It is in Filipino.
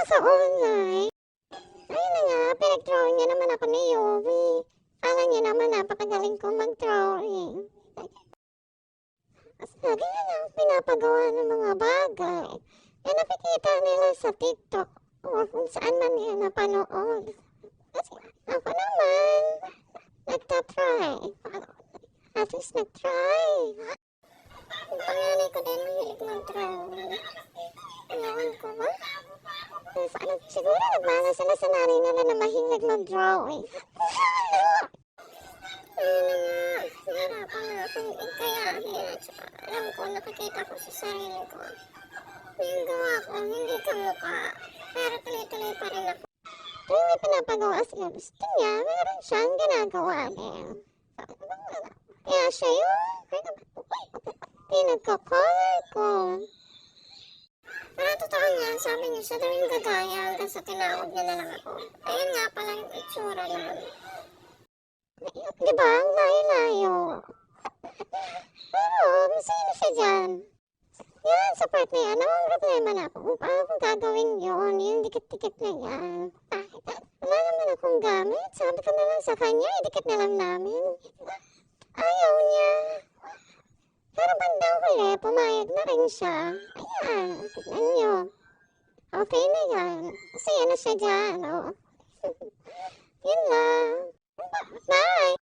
sa online. Ayun na nga, pinag-drawing niya naman ako ni Yowie. Akala niya naman napakagaling ko mag-drawing. Mas lagi niya lang pinapagawa ng mga bagay. Na nakikita nila sa TikTok o kung saan man niya napanood. Kasi ako naman, nagtatry. At least nag-try. Yung panganay ko din mahilig mag-drawing. Ewan ko ba? Siguro nagmana sila sa nanay nila na mahilig mag-drawing. Ayun na nga, nahirapan na akong ikayahin at saka alam ko, nakikita ko sa sarili ko. Yung gawa ko, hindi kamukha, pero tuloy-tuloy pa rin ako. Tuwing may pinapagawa siya, gusto niya, meron siyang ginagawa din. Kaya siya yung pinagko-color ko. Pero totoo nga, sabi niya siya daw yung gagaya hanggang sa tinawag niya na lang ako. Ayun nga pala yung itsura naman. Diba? Ang layo-layo. Pero, masaya na siya dyan. Yan, sa part na yan, ang problema na ako kung paano kung gagawin yun, yung dikit-dikit na yan. Wala naman akong gamit. Sabi ko na lang sa kanya, idikit na lang namin. Ayaw niya. Pero bandang huli, pumayag na rin siya. Ayan, tignan niyo. Okay na yan. Masaya na siya dyan, oh. Yun lang. Bye!